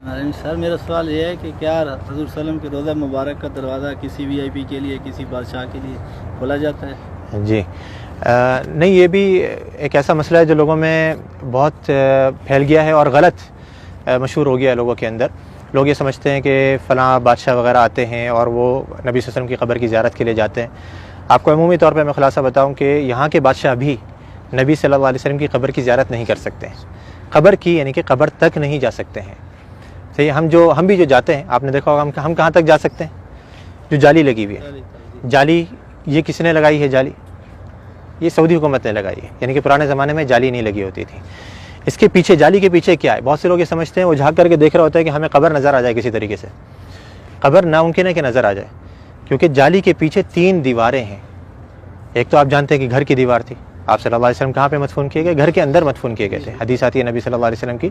سر میرا سوال یہ ہے کہ کیا حضور صلی اللہ علیہ وسلم کے روضہ مبارک کا دروازہ کسی وی آئی پی کے لیے، کسی بادشاہ کے لیے کھولا جاتا ہے؟ جی نہیں، یہ بھی ایک ایسا مسئلہ ہے جو لوگوں میں بہت پھیل گیا ہے اور غلط مشہور ہو گیا ہے لوگوں کے اندر۔ لوگ یہ سمجھتے ہیں کہ فلاں بادشاہ وغیرہ آتے ہیں اور وہ نبی صلی اللہ علیہ وسلم کی قبر کی زیارت کے لیے جاتے ہیں۔ آپ کو عمومی طور پہ میں خلاصہ بتاؤں کہ یہاں کے بادشاہ بھی نبی صلی اللہ علیہ وسلم کی قبر کی زیارت نہیں کر سکتے ہیں، قبر کی یعنی کہ قبر تک نہیں جا سکتے ہیں۔ صحیح، ہم بھی جو جاتے ہیں، آپ نے دیکھا ہوگا ہم کہاں تک جا سکتے ہیں؟ جو جالی لگی ہوئی ہے، جالی یہ کس نے لگائی ہے؟ جالی یہ سعودی حکومت نے لگائی ہے، یعنی کہ پرانے زمانے میں جالی نہیں لگی ہوتی تھی۔ اس کے پیچھے، جالی کے پیچھے کیا ہے؟ بہت سے لوگ یہ سمجھتے ہیں، وہ جھانک کر کے دیکھ رہا ہوتا ہے کہ ہمیں قبر نظر آ جائے کسی طریقے سے۔ قبر ناممکن ہے کہ نظر آ جائے، کیونکہ جالی کے پیچھے 3 دیواریں ہیں۔ ایک تو آپ جانتے ہیں کہ گھر کی دیوار تھی، آپ صلی اللہ علیہ وسلم کہاں پہ مدفون کیے گئے؟ گھر کے اندر مدفون کیے گئے تھے۔ حدیث آتی ہے نبی صلی اللہ علیہ وسلم کی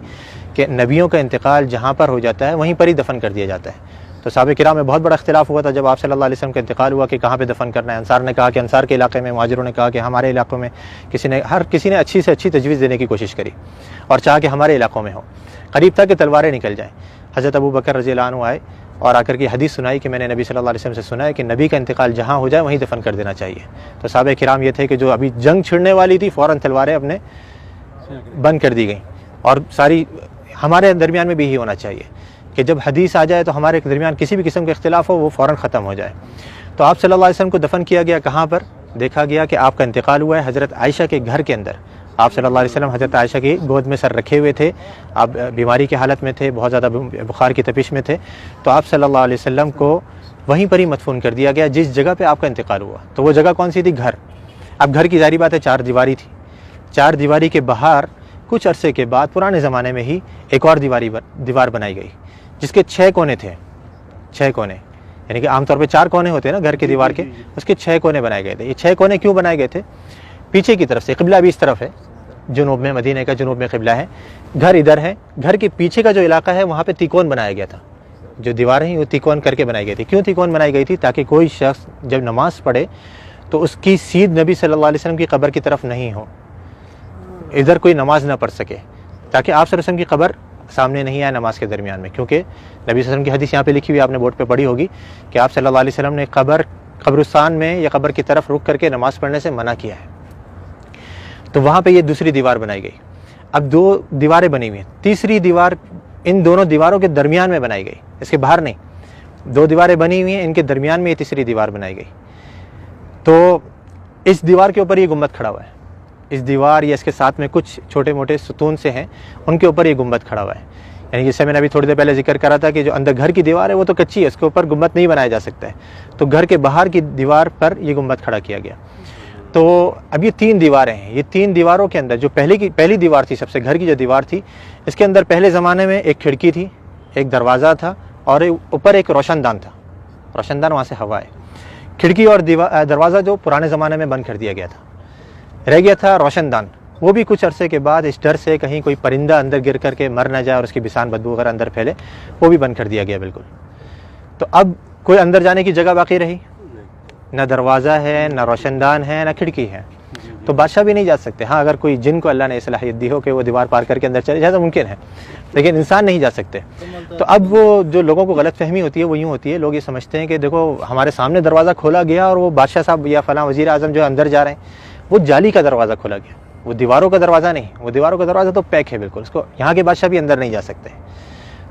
کہ نبیوں کا انتقال جہاں پر ہو جاتا ہے وہیں پر ہی دفن کر دیا جاتا ہے۔ تو صحابہ کرام میں بہت بڑا اختلاف ہوا تھا جب آپ صلی اللہ علیہ وسلم کا انتقال ہوا کہ کہاں پہ دفن کرنا ہے۔ انصار نے کہا کہ انصار کے علاقے میں، مہاجروں نے کہا کہ ہمارے علاقوں میں، ہر کسی نے اچھی سے اچھی تجویز دینے کی کوشش کری اور چاہا کہ ہمارے علاقوں میں ہو۔ قریب تھا کہ تلواریں نکل جائیں۔ حضرت ابو بکر رضی اللہ عنہ آئے اور آ کر کے حدیث سنائی کہ میں نے نبی صلی اللہ علیہ وسلم سے سنا ہے کہ نبی کا انتقال جہاں ہو جائے وہیں دفن کر دینا چاہیے۔ تو صحابہ کرام یہ تھے کہ جو ابھی جنگ چھڑنے والی تھی، فوراً تلواریں اپنے بند کر دی گئیں، اور ساری ہمارے درمیان میں بھی یہی ہونا چاہیے کہ جب حدیث آ جائے تو ہمارے درمیان کسی بھی قسم کا اختلاف ہو وہ فوراً ختم ہو جائے۔ تو آپ صلی اللہ علیہ وسلم کو دفن کیا گیا کہاں پر؟ دیکھا گیا کہ آپ کا انتقال ہوا ہے حضرت عائشہ کے گھر کے اندر۔ آپ صلی اللہ علیہ وسلم حضرت عائشہ کی گود میں سر رکھے ہوئے تھے، آپ بیماری کی حالت میں تھے، بہت زیادہ بخار کی تپش میں تھے، تو آپ صلی اللہ علیہ وسلم کو وہیں پر ہی مدفون کر دیا گیا جس جگہ پہ آپ کا انتقال ہوا۔ تو وہ جگہ کون سی تھی؟ گھر۔ اب گھر کی ظاہری بات ہے 4 دیواری تھی، 4 دیواری کے باہر کچھ عرصے کے بعد پرانے زمانے میں ہی ایک اور دیوار بنائی گئی جس کے 6 کونے تھے، 6 کونے، یعنی کہ عام طور پہ 4 کونے ہوتے ہیں نا گھر کے دیوار کے، اس کے 6 کونے بنائے گئے تھے۔ یہ 6 کونے کیوں بنائے گئے تھے؟ پیچھے کی طرف سے، قبلہ بھی اس طرف ہے، جنوب میں، مدینہ کا جنوب میں قبلہ ہے، گھر ادھر ہے، گھر کے پیچھے کا جو علاقہ ہے وہاں پہ تیکون بنایا گیا تھا، جو دیواریں ہیں وہ تیکون کر کے بنائی گئی تھی۔ کیوں تیکون بنائی گئی تھی؟ تاکہ کوئی شخص جب نماز پڑھے تو اس کی سیدھ نبی صلی اللہ علیہ وسلم کی قبر کی طرف نہیں ہو، ادھر کوئی نماز نہ پڑھ سکے، تاکہ آپ صلی اللہ علیہ وسلم کی قبر سامنے نہیں آئے نماز کے درمیان میں۔ کیونکہ نبی صلی اللہ علیہ وسلم کی حدیث یہاں پہ لکھی ہوئی، آپ نے بورڈ پہ پڑھی ہوگی کہ آپ صلی اللہ علیہ وسلم نے قبرستان میں یا قبر کی طرف رک کر کے نماز پڑھنے سے منع کیا ہے۔ تو وہاں پہ یہ دوسری دیوار بنائی گئی۔ اب 2 دیواریں بنی ہوئی ہیں، تیسری دیوار ان دونوں دیواروں کے درمیان میں بنائی گئی، اس کے باہر نہیں۔ 2 دیواریں بنی ہوئی ہیں، ان کے درمیان میں یہ تیسری دیوار بنائی گئی۔ تو اس دیوار کے اوپر یہ گنبد کھڑا ہوا ہے، اس دیوار یا اس کے ساتھ میں کچھ چھوٹے موٹے ستون سے ہیں، ان کے اوپر یہ گنبد کھڑا ہوا ہے۔ یعنی جیسے میں نے ابھی تھوڑی دیر پہلے ذکر کرا تھا کہ جو اندر گھر کی دیوار ہے وہ تو کچی ہے، اس کے اوپر گنبد نہیں بنایا جا سکتا ہے، تو گھر کے باہر کی دیوار پر یہ گنبد کھڑا کیا گیا۔ تو اب یہ 3 دیواریں ہیں، یہ 3 دیواروں کے اندر جو پہلی دیوار تھی، سب سے گھر کی جو دیوار تھی، اس کے اندر پہلے زمانے میں ایک کھڑکی تھی، ایک دروازہ تھا، اور اوپر ایک روشن دان تھا، روشن دان وہاں سے ہوا ہے۔ کھڑکی اور دروازہ جو پرانے زمانے میں بند کر دیا گیا تھا، رہ گیا تھا روشن دان، وہ بھی کچھ عرصے کے بعد اس ڈر سے کہیں کوئی پرندہ اندر گر کر کے مر نہ جائے اور اس کی بسان بدبو وغیرہ اندر پھیلے، وہ بھی بند کر دیا گیا بالکل۔ تو اب کوئی اندر جانے کی جگہ باقی رہی؟ نہ دروازہ ہے، نہ روشن دان ہے، نہ کھڑکی ہے، تو بادشاہ بھی نہیں جا سکتے۔ ہاں اگر کوئی جن کو اللہ نے صلاحیت دی ہو کہ وہ دیوار پار کر کے اندر چلے جائے تو ممکن ہے، لیکن انسان نہیں جا سکتے۔ تو اب وہ جو لوگوں کو غلط فہمی ہوتی ہے وہ یوں ہوتی ہے، لوگ یہ سمجھتے ہیں کہ دیکھو ہمارے سامنے دروازہ کھولا گیا اور وہ بادشاہ صاحب یا فلاں وزیر اعظم جو اندر جا رہے ہیں، وہ جالی کا دروازہ کھولا گیا، وہ دیواروں کا دروازہ نہیں، وہ دیواروں کا دروازہ تو پیک ہے بالکل، اس کو یہاں کے بادشاہ بھی اندر نہیں جا سکتے۔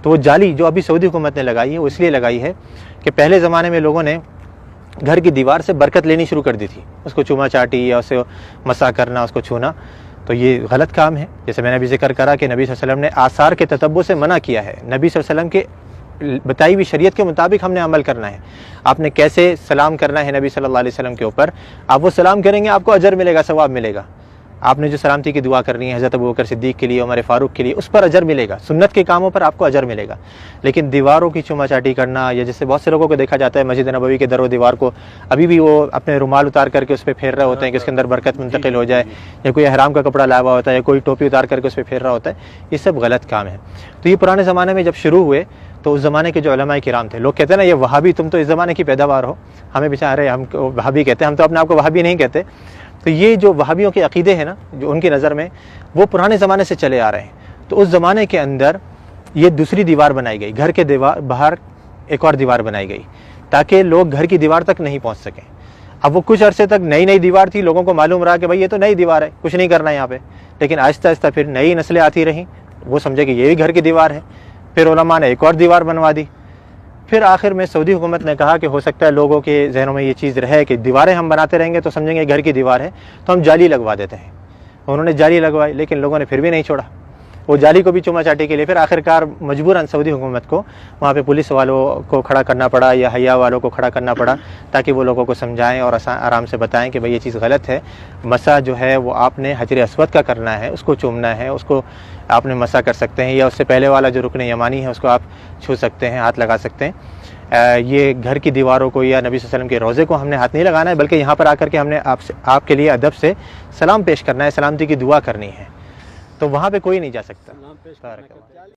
تو وہ جالی جو ابھی سعودی حکومت نے لگائی ہے وہ اس لیے لگائی ہے کہ پہلے زمانے میں لوگوں نے گھر کی دیوار سے برکت لینی شروع کر دی تھی، اس کو چوما چاٹی یا اسے مسا کرنا، اس کو چھونا، تو یہ غلط کام ہے۔ جیسے میں نے ابھی ذکر کرا کہ نبی صلی اللہ علیہ وسلم نے آثار کے تتبع سے منع کیا ہے، نبی صلی اللہ علیہ وسلم کے بتائی ہوئی شریعت کے مطابق ہم نے عمل کرنا ہے۔ آپ نے کیسے سلام کرنا ہے نبی صلی اللہ علیہ وسلم کے اوپر، آپ وہ سلام کریں گے آپ کو اجر ملے گا، ثواب ملے گا۔ آپ نے جو سلامتی کی دعا کرنی ہے حضرت ابوبکر صدیق کے لیے، عمر فاروق کے لیے، اس پر اجر ملے گا، سنت کے کاموں پر آپ کو اجر ملے گا۔ لیکن دیواروں کی چوما چاٹی کرنا، یا جیسے بہت سے لوگوں کو دیکھا جاتا ہے مسجد نبوی کے در و دیوار کو ابھی بھی وہ اپنے رومال اتار کر کے اس پہ پھیر رہے ہوتے ہیں کہ اس کے اندر برکت منتقل ہو جائے، یا کوئی احرام کا کپڑا لایا ہوا ہوتا ہے، یا کوئی ٹوپی اتار کر کے اس پہ پھیر رہا ہوتا ہے، یہ سب غلط کام ہے۔ تو یہ پرانے زمانے میں جب شروع ہوئے تو اس زمانے کے جو علماء کرام تھے، لوگ کہتے ہیں نا یہ وہابی، تم تو اس زمانے کی پیداوار ہو، ہمیں بیچارے ہم کو وہابی کہتے ہیں، ہم تو اپنے آپ کو وہابی نہیں کہتے۔ تو یہ جو وہابیوں کے عقیدے ہیں نا، جو ان کی نظر میں وہ پرانے زمانے سے چلے آ رہے ہیں، تو اس زمانے کے اندر یہ دوسری دیوار بنائی گئی، گھر کے باہر ایک اور دیوار بنائی گئی تاکہ لوگ گھر کی دیوار تک نہیں پہنچ سکیں۔ اب وہ کچھ عرصے تک نئی دیوار تھی، لوگوں کو معلوم رہا کہ بھائی یہ تو نئی دیوار ہے، کچھ نہیں کرنا یہاں پہ، لیکن آہستہ آہستہ پھر نئی نسلیں آتی رہیں، وہ سمجھے کہ یہ بھی گھر کی دیوار ہے، پھر علماء نے ایک اور دیوار بنوا دی۔ پھر آخر میں سعودی حکومت نے کہا کہ ہو سکتا ہے لوگوں کے ذہنوں میں یہ چیز رہے کہ دیواریں ہم بناتے رہیں گے تو سمجھیں گے گھر کی دیوار ہے، تو ہم جالی لگوا دیتے ہیں۔ انہوں نے جالی لگوائی، لیکن لوگوں نے پھر بھی نہیں چھوڑا، وہ جالی کو بھی چوما چاٹی کے لیے پھر آخرکار مجبوراً سعودی حکومت کو وہاں پہ پولیس والوں کو کھڑا کرنا پڑا یا حیا والوں کو کھڑا کرنا پڑا تاکہ وہ لوگوں کو سمجھائیں اور آرام سے بتائیں کہ بھئی یہ چیز غلط ہے، مسح جو ہے وہ آپ نے حجر اسود کا کرنا ہے، اس کو چومنا ہے، اس کو آپ نے مسح کر سکتے ہیں، یا اس سے پہلے والا جو رکن یمانی ہے اس کو آپ چھو سکتے ہیں، ہاتھ لگا سکتے ہیں۔ یہ گھر کی دیواروں کو یا نبی صلی اللہ علیہ وسلم کے روضے کو ہم نے ہاتھ نہیں لگانا ہے، بلکہ یہاں پر آ کر کے ہم نے آپ کے لیے ادب سے سلام پیش کرنا ہے، سلامتی کی دعا کرنی ہے، تو وہاں پہ کوئی نہیں جا سکتا۔